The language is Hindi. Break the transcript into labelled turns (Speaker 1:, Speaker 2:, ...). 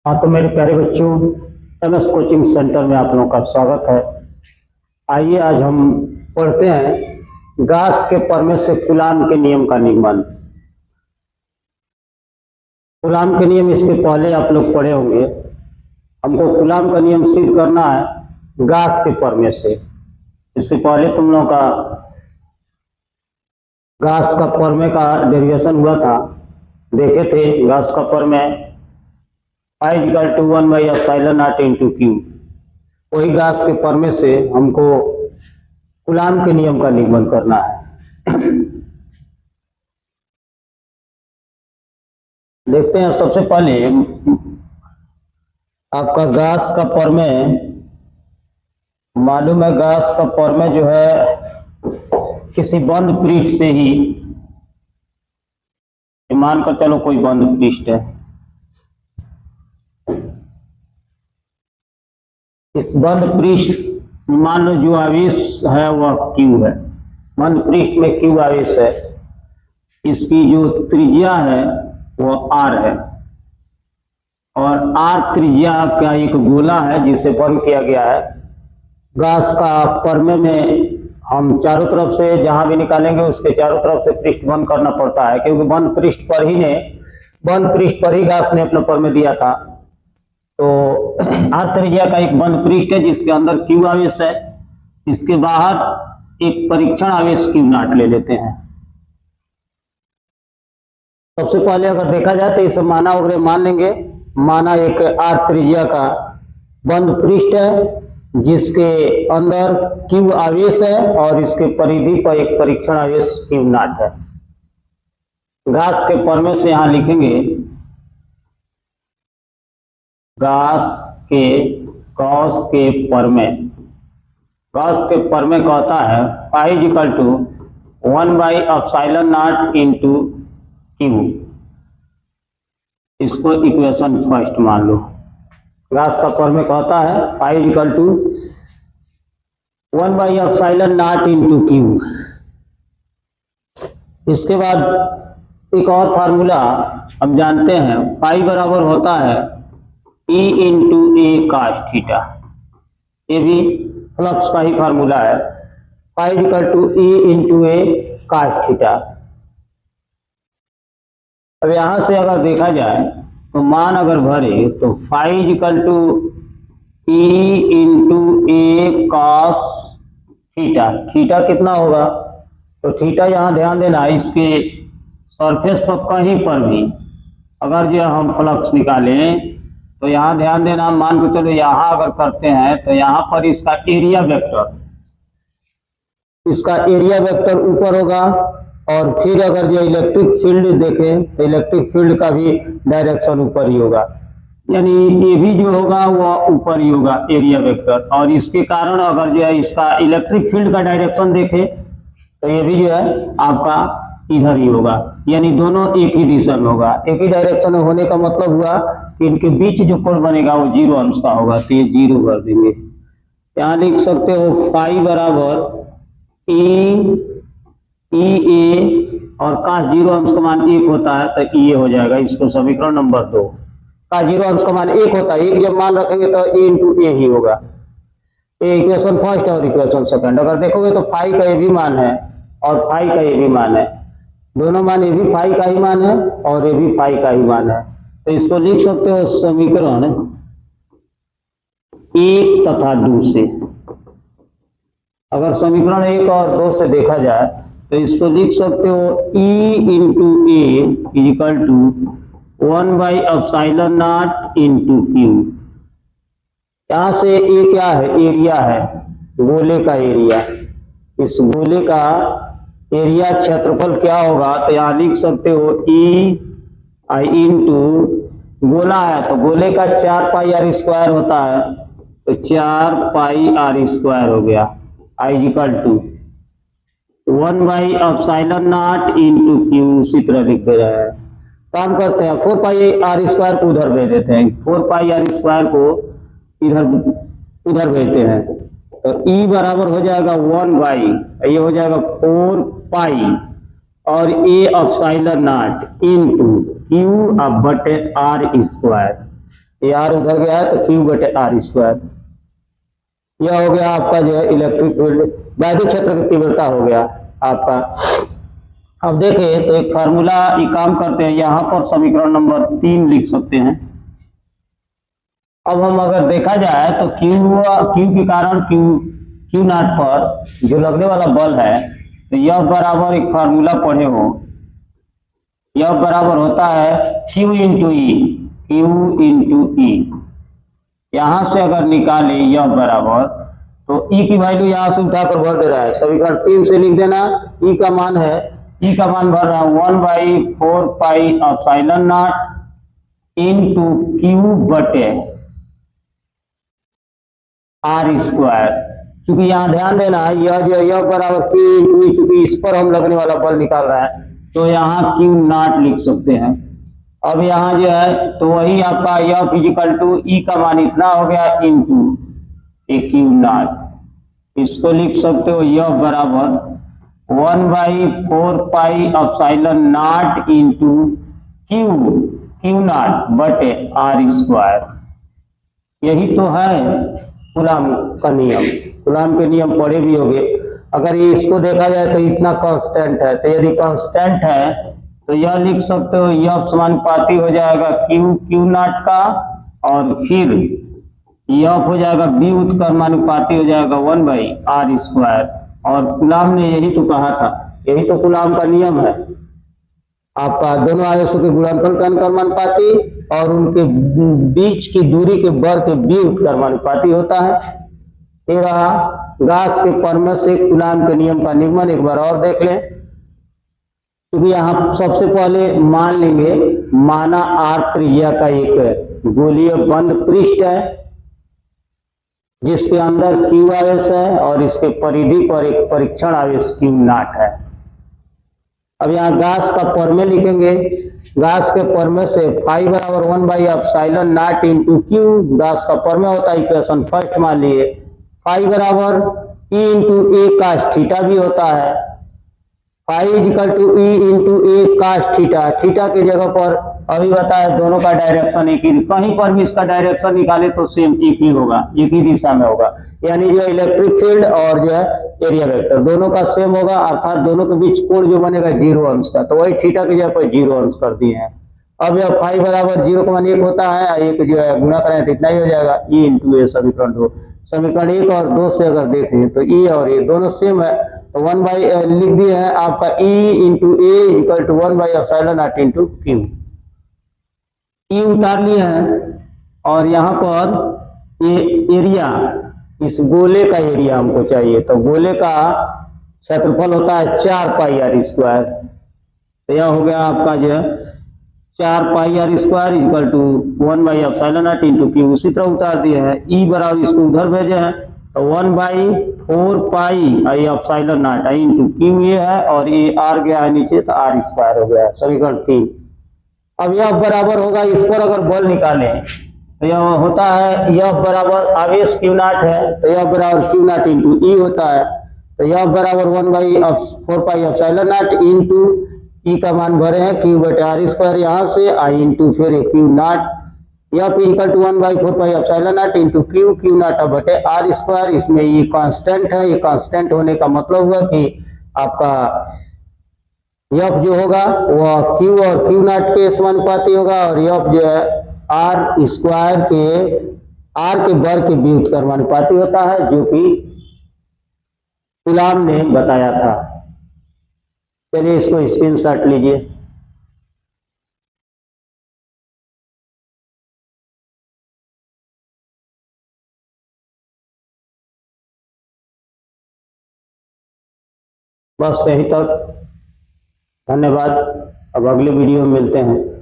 Speaker 1: हाँ, तो मेरे प्यारे बच्चों, एमएस कोचिंग सेंटर में आप लोगों का स्वागत है। आइए आज हम पढ़ते हैं गास के प्रमेय से कूलाम के नियम का निर्माण। कूलाम के नियम इसके पहले आप लोग पढ़े होंगे। हमको कूलाम का नियम सिद्ध करना है गास के प्रमेय से। इसके पहले तुम लोगों का गास का प्रमेय का डेरिवेशन हुआ था, देखे थे। गास का प्रमेय I equal to 1/ε0 into Q. वही गास के प्रमेय से हमको कूलाम के नियम का निगमन करना है। देखते हैं। सबसे पहले आपका गास का प्रमेय मालूम है। गास का प्रमेय जो है किसी बंद पृष्ठ से ही, मानकर चलो कोई बंद पृष्ठ है, इस बंद पृष्ठ मान लो जो आवेश है वह क्यू है। बंद पृष्ठ में क्यू आवेश है। इसकी जो त्रिज्या है वह आर है और आर त्रिज्या का एक गोला है जिसे बंद किया गया है। गास का प्रमेय में हम चारों तरफ से जहां भी निकालेंगे उसके चारों तरफ से पृष्ठ बंद करना पड़ता है, क्योंकि बंद पृष्ठ पर ही गास ने अपना प्रमेय दिया था। तो आर त्रिज्या का एक बंद पृष्ठ है जिसके अंदर क्यू आवेश है। इसके बाहर एक परीक्षण आवेश क्यू नॉट ले लेते हैं। सबसे पहले अगर देखा जाए तो इसे माना वगैरह मान लेंगे। माना एक आर त्रिज्या का बंद पृष्ठ है जिसके अंदर क्यू आवेश है और इसके परिधि पर एक परीक्षण आवेश क्यू नॉट है। गास के प्रमेय से यहां लिखेंगे गास के प्रमेय। गास के प्रमेय कहता है पाई इक्वल टू 1/ε0 इंटू क्यू। इसको इक्वेशन फर्स्ट मान लो। गास का प्रमेय कहता है पाई इक्वल टू 1/ε0 इंटू क्यू। इसके बाद एक और फार्मूला हम जानते हैं, पाई बराबर होता है E into A cos theta. ये भी फ्लक्स का ही फार्मूला है। पाई equal to E into A cos theta. अब यहां से अगर देखा जाए तो मान अगर भरे तो phi equal to E into A cos theta. Theta कितना होगा? तो थीटा यहां ध्यान देना, इसके सरफेस पर कहीं पर भी अगर जो हम फ्लक्स निकालें तो यहाँ ध्यान देना, मान के चलो यहाँ अगर करते हैं तो यहाँ पर इसका एरिया वेक्टर ऊपर होगा। और फिर अगर जो इलेक्ट्रिक फील्ड देखें तो इलेक्ट्रिक फील्ड का भी डायरेक्शन ऊपर ही होगा, यानी ये भी जो होगा वह ऊपर ही होगा एरिया वेक्टर। और इसके कारण अगर जो है इसका इलेक्ट्रिक फील्ड का डायरेक्शन देखें तो ये भी जो है आपका इधर ही होगा, यानी दोनों एक ही दिशा में होगा। एक ही डायरेक्शन में होने का मतलब हुआ कि इनके बीच जो कोण बनेगा वो 0 अंश का होगा, तो ये 0 कर देंगे। यहाँ लिख सकते हो फाई बराबर ई ए और काश 0 अंश का मान 1 होता है तो ये हो जाएगा। इसको समीकरण नंबर 2। का 0 अंश का मान 1 होता है, 1 जब मान रखेंगे तो ए इंटू ए ही होगा। ये इक्वेशन फर्स्ट और इक्वेशन सेकंड। अगर देखोगे तो फाई का ये भी मान है और फाई का ये भी मान है, दोनों मान, ये भी फाई का ही मान है और ये भी फाई का ही मान है। तो इसको लिख सकते हो समीकरण 1 तथा 2 से। अगर समीकरण 1 और 2 से देखा जाए तो इसको लिख सकते हो E into A equal to 1/ε0 into Q. यहां से ए क्या है? एरिया है, गोले का एरिया। इस गोले का एरिया क्षेत्रफल क्या होगा? तो यहाँ लिख सकते हो ई आई इंटू गोला है तो गोले का 4πr² होता है, तो 4πr² हो गया। I equal to 1/ε0 into Q. इसी तरह लिख दे रहे हैं। काम करते हैं, 4πr² को उधर भेज देते हैं, 4πr² को इधर उधर भेजते हैं तो E बराबर हो जाएगा 1/, ये हो जाएगा 4 पाई और A/0 इंटू क्यू बटे R²। ये आर उधर गया है तो क्यू बटे आर स्क्वायर। यह हो गया आपका जो है इलेक्ट्रिक फील्ड, वैद्युत क्षेत्र की तीव्रता हो गया आपका। अब देखें तो एक फार्मूला ये काम करते हैं, यहाँ पर समीकरण नंबर 3 लिख सकते हैं। अब हम अगर देखा जाए तो क्यू के कारण क्यू नॉट पर जो लगने वाला बल है, तो यह बराबर एक फार्मूला पढ़े हो, यह बराबर होता है क्यू इंटू ई। यहां से अगर निकाले यह बराबर, तो ई की वैल्यू यहां से उठाकर भर दे रहा है, समीकरण 3 से लिख देना। ई का मान है, ई का मान भर रहा है 1/4 pi epsilon not into Q बटे आर स्क्वायर। क्योंकि यहाँ ध्यान देना है यह जो यह बराबर क्यू इंटू ई, चूंकि इस पर हम लगने वाला बल निकाल रहा है, तो यहाँ क्यू नॉट लिख सकते हैं। अब यहाँ जो है तो वही आपका यह फिजिकल टू ई का मान इतना हो गया इंटू ए क्यू नॉट। इसको लिख सकते हो यह बराबर 1/4 pi epsilon naught into Q naught बटे आर स्क्वायर। यही तो है कूलाम का नियम। कूलाम के नियम पढ़े भी होंगे। अगर ये इसको देखा जाए तो इतना कांस्टेंट है, तो यदि कांस्टेंट है तो यह लिख सकते हो यह समानुपाती हो जाएगा क्यू नॉट का, और फिर यह हो जाएगा बी उत्क्रमानुपाती हो जाएगा 1/r स्क्वायर। और कूलाम ने यही तो कहा था, यही तो कूलाम का नियम है आपका, दोनों आवेशों के गुणनफल का अनुक्रमानुपाती और उनके बीच की दूरी के वर्ग के बी उत्क्रमानुपाती होता है। ये रहा गास के परमस से कूलाम के नियम का निगमन। एक बार और देख लें, क्योंकि यहाँ सबसे पहले मान लेंगे माना आर त्रिज्या का एक गोलीय बंद पृष्ठ है जिसके अंदर क्यू आवेश है और इसके परिधि पर एक परीक्षण आवेश क्यू नॉट है। अब यहाँ गास का परमे लिखेंगे। गास के परमे से फाई बराबर 1/एप्सिलॉन नॉट इंटू क्यू, गास का परमे होता है इक्वेशन फर्स्ट मान लिए। फाई बराबर ई इंटू ए कास थीटा भी होता है। Phi is equal to E into A cos theta. Theta की जगह पर अभी बताया दोनों का डायरेक्शन एक ही, कहीं पर भी इसका डायरेक्शन निकाले तो सेम एक ही होगा, एक ही दिशा में होगा। यानी जो इलेक्ट्रिक फील्ड और जो है एरिया वेक्टर दोनों का सेम होगा, अर्थात दोनों के बीच कोण जो बनेगा 0 अंश का, तो वही थीटा की जगह पर 0 अंश कर दिए हैं। अब यह फाई बराबर 0,1 होता है, एक जो है गुणा करें तो इतना ही हो जाएगा ई इंटू ए। समीकरण 1 और 2 से अगर देखें तो ई और ए दोनों सेम है, तो 1 लिख दिए हैं आपका E into A equal to epsilon naught into Q. E उतार लिए हैं और यहाँ पर ये एरिया, इस गोले का एरिया हमको चाहिए, तो गोले का क्षेत्रफल होता है 4 पाई आर स्क्वायर। तो यह हो गया आपका जो है 4 pi R square equal to epsilon naught into Q. उसी तरह उतार दिए हैं, ई बराबर इसको उधर भेजे हैं, तो 1/4 pi epsilon naught into Q ये है, और ये आर गया है नीचे तो आर स्क्वायर हो गया, समीकरण 3। अब यह बराबर होगा, इस पर अगर बल निकाले तो यह होता है यह बराबर आवेश क्यू नॉट है, तो यह बराबर क्यू नॉट इंटू ई होता है, तो यह बराबर 1/4 पाई एप्सिलॉन नॉट इंटू ई का मान भरे हैं क्यू बटे आर स्क्वायर, यहाँ से आई इंटू फिर क्यू नॉट, यह equal to 1/4 pi epsilon naught into Q naught बटे आर स्क्वायर। इसमें ये कांस्टेंट है, ये कांस्टेंट होने का मतलब हुआ कि आपका एफ जो होगा वह क्यू और क्यू नॉट के समानुपाती होगा, और एफ जो है आर स्क्वायर के आर के वर्ग के बी उत्क्रमानुपाती होता है, जो कि कूलाम ने बताया था। चलिए इसको स्क्रीनशॉट लीजिए। बस यहीं तक, धन्यवाद। अब अगले वीडियो में मिलते हैं।